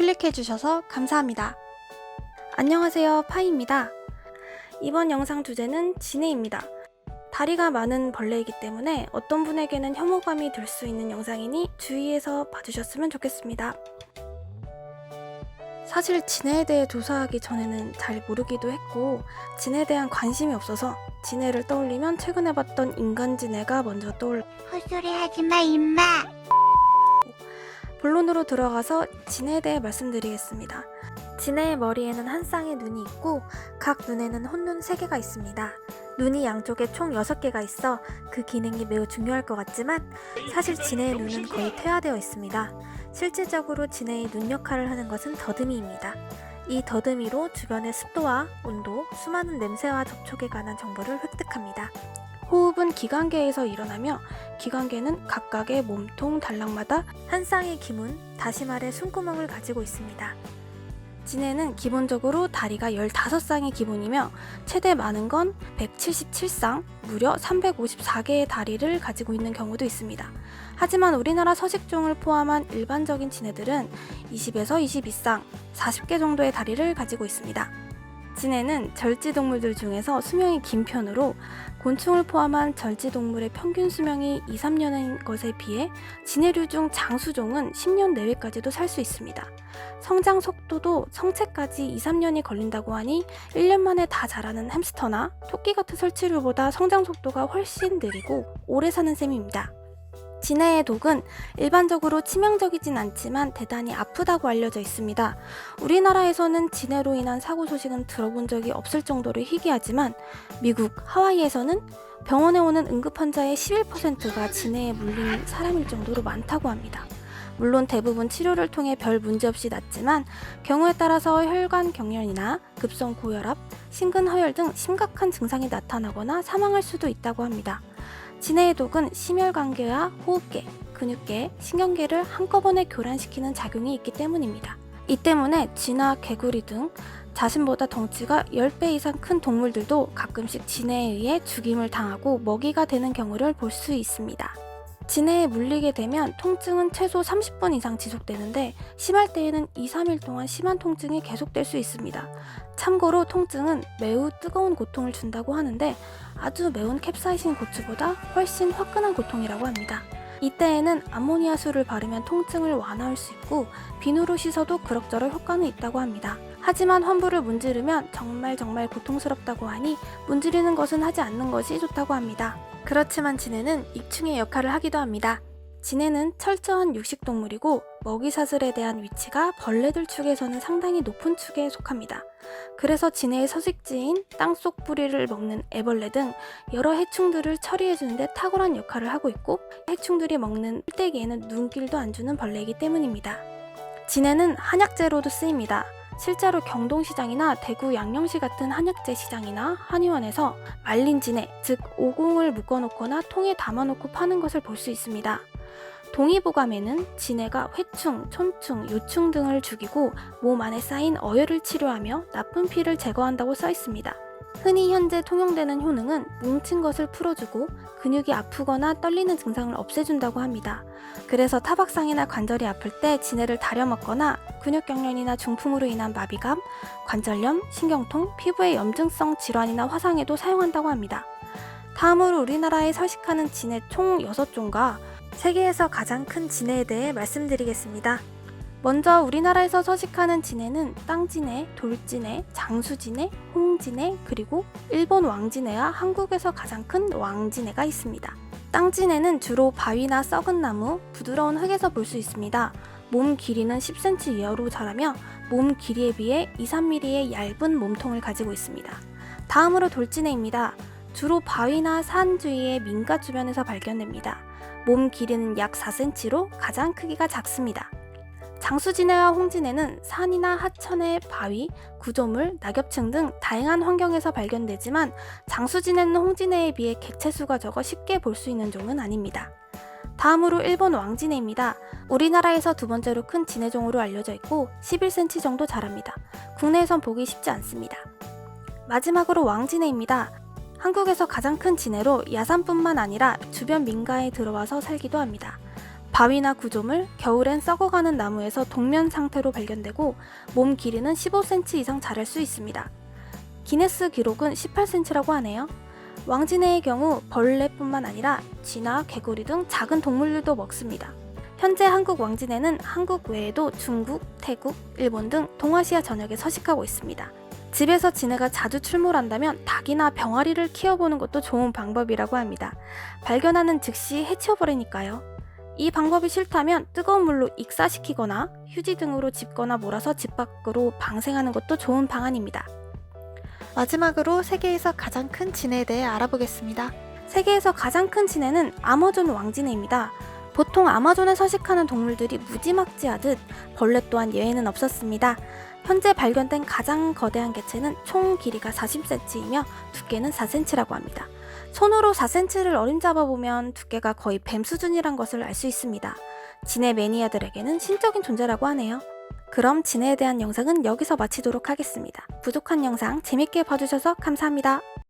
클릭해주셔서 감사합니다. 안녕하세요, 파이입니다. 이번 영상 주제는 진해입니다. 다리가 많은 벌레이기 때문에 어떤 분에게는 혐오감이 들 수 있는 영상이니 주의해서 봐주셨으면 좋겠습니다. 사실 진해에 대해 조사하기 전에는 잘 모르기도 했고 진해에 대한 관심이 없어서 진해를 떠올리면 최근에 봤던 인간진해가 먼저 떠올라. 헛소리 하지마 임마. 본론으로 들어가서 진해에 대해 말씀드리겠습니다. 진해의 머리에는 한 쌍의 눈이 있고 각 눈에는 혼눈 3개가 있습니다. 눈이 양쪽에 총 6개가 있어 그 기능이 매우 중요할 것 같지만 사실 진해의 눈은 거의 퇴화되어 있습니다. 실질적으로 진해의 눈 역할을 하는 것은 더듬이입니다. 이 더듬이로 주변의 습도와 온도, 수많은 냄새와 접촉에 관한 정보를 획득합니다. 호흡은 기관계에서 일어나며 기관계는 각각의 몸통 단락마다 한 쌍의 기문, 다시 말해 숨구멍을 가지고 있습니다. 진해는 기본적으로 다리가 15쌍의 기본이며 최대 많은 건 177쌍, 무려 354개의 다리를 가지고 있는 경우도 있습니다. 하지만 우리나라 서식종을 포함한 일반적인 진해들은 20에서 22쌍, 40개 정도의 다리를 가지고 있습니다. 진해는 절지동물들 중에서 수명이 긴 편으로 곤충을 포함한 절지동물의 평균 수명이 2-3년인 것에 비해 진해류 중 장수종은 10년 내외까지도 살 수 있습니다. 성장 속도도 성체까지 2-3년이 걸린다고 하니 1년 만에 다 자라는 햄스터나 토끼 같은 설치류보다 성장 속도가 훨씬 느리고 오래 사는 셈입니다. 진해의 독은 일반적으로 치명적이진 않지만 대단히 아프다고 알려져 있습니다. 우리나라에서는 진해로 인한 사고 소식은 들어본 적이 없을 정도로 희귀하지만 미국 하와이에서는 병원에 오는 응급 환자의 11%가 진해에 물린 사람일 정도로 많다고 합니다. 물론 대부분 치료를 통해 별 문제 없이 낫지만 경우에 따라서 혈관 경련이나 급성 고혈압, 심근허열 등 심각한 증상이 나타나거나 사망할 수도 있다고 합니다. 진해의 독은 심혈관계와 호흡계, 근육계, 신경계를 한꺼번에 교란시키는 작용이 있기 때문입니다. 이 때문에 쥐나 개구리 등 자신보다 덩치가 10배 이상 큰 동물들도 가끔씩 진해에 의해 죽임을 당하고 먹이가 되는 경우를 볼 수 있습니다. 진해에 물리게 되면 통증은 최소 30분 이상 지속되는데 심할 때에는 2-3일 동안 심한 통증이 계속될 수 있습니다. 참고로 통증은 매우 뜨거운 고통을 준다고 하는데 아주 매운 캡사이신 고추보다 훨씬 화끈한 고통이라고 합니다. 이때에는 암모니아수를 바르면 통증을 완화할 수 있고 비누로 씻어도 그럭저럭 효과는 있다고 합니다. 하지만 환부를 문지르면 정말 고통스럽다고 하니 문지르는 것은 하지 않는 것이 좋다고 합니다. 그렇지만 진해는 익충의 역할을 하기도 합니다. 진해는 철저한 육식동물이고 먹이사슬에 대한 위치가 벌레들 축에서는 상당히 높은 축에 속합니다. 그래서 진해의 서식지인 땅속 뿌리를 먹는 애벌레 등 여러 해충들을 처리해주는 데 탁월한 역할을 하고 있고 해충들이 먹는 풀떼기에는 눈길도 안 주는 벌레이기 때문입니다. 진해는 한약재로도 쓰입니다. 실제로 경동시장이나 대구 양령시 같은 한약재 시장이나 한의원에서 말린 진해, 즉 오공을 묶어놓거나 통에 담아놓고 파는 것을 볼 수 있습니다. 동의보감에는 진해가 회충, 촌충, 요충 등을 죽이고 몸 안에 쌓인 어혈을 치료하며 나쁜 피를 제거한다고 써 있습니다. 흔히 현재 통용되는 효능은 뭉친 것을 풀어주고 근육이 아프거나 떨리는 증상을 없애준다고 합니다. 그래서 타박상이나 관절이 아플 때 진해를 다려 먹거나 근육경련이나 중풍으로 인한 마비감, 관절염, 신경통, 피부의 염증성 질환이나 화상에도 사용한다고 합니다. 다음으로 우리나라에 서식하는 진해 총 6종과 세계에서 가장 큰 진해에 대해 말씀드리겠습니다. 먼저 우리나라에서 서식하는 진해는 땅진해, 돌진해, 장수진해, 홍진해, 그리고 일본 왕진해와 한국에서 가장 큰 왕진해가 있습니다. 땅진해는 주로 바위나 썩은 나무, 부드러운 흙에서 볼 수 있습니다. 몸 길이는 10cm 이하로 자라며 몸 길이에 비해 2-3mm의 얇은 몸통을 가지고 있습니다. 다음으로 돌진해입니다. 주로 바위나 산 주위의 민가 주변에서 발견됩니다. 몸 길이는 약 4cm로 가장 크기가 작습니다. 장수진해와 홍진해는 산이나 하천의 바위, 구조물, 낙엽층 등 다양한 환경에서 발견되지만 장수진해는 홍진해에 비해 개체수가 적어 쉽게 볼 수 있는 종은 아닙니다. 다음으로 일본 왕진해입니다. 우리나라에서 두 번째로 큰 진해종으로 알려져 있고 11cm 정도 자랍니다. 국내에선 보기 쉽지 않습니다. 마지막으로 왕진해입니다. 한국에서 가장 큰 진해로 야산뿐만 아니라 주변 민가에 들어와서 살기도 합니다. 바위나 구조물, 겨울엔 썩어가는 나무에서 동면 상태로 발견되고 몸 길이는 15cm 이상 자랄 수 있습니다. 기네스 기록은 18cm라고 하네요. 왕지네의 경우 벌레뿐만 아니라 쥐나 개구리 등 작은 동물들도 먹습니다. 현재 한국 왕지네는 한국 외에도 중국, 태국, 일본 등 동아시아 전역에 서식하고 있습니다. 집에서 지네가 자주 출몰한다면 닭이나 병아리를 키워보는 것도 좋은 방법이라고 합니다. 발견하는 즉시 해치워버리니까요. 이 방법이 싫다면 뜨거운 물로 익사시키거나 휴지 등으로 짚거나 몰아서 집 밖으로 방생하는 것도 좋은 방안입니다. 마지막으로 세계에서 가장 큰 지네에 대해 알아보겠습니다. 세계에서 가장 큰 지네는 아마존 왕지네입니다. 보통 아마존에 서식하는 동물들이 무지막지하듯 벌레 또한 예외는 없었습니다. 현재 발견된 가장 거대한 개체는 총 길이가 40cm이며 두께는 4cm라고 합니다. 손으로 4cm를 어림잡아보면 두께가 거의 뱀 수준이란 것을 알 수 있습니다. 지네 매니아들에게는 신적인 존재라고 하네요. 그럼 지네에 대한 영상은 여기서 마치도록 하겠습니다. 부족한 영상 재밌게 봐주셔서 감사합니다.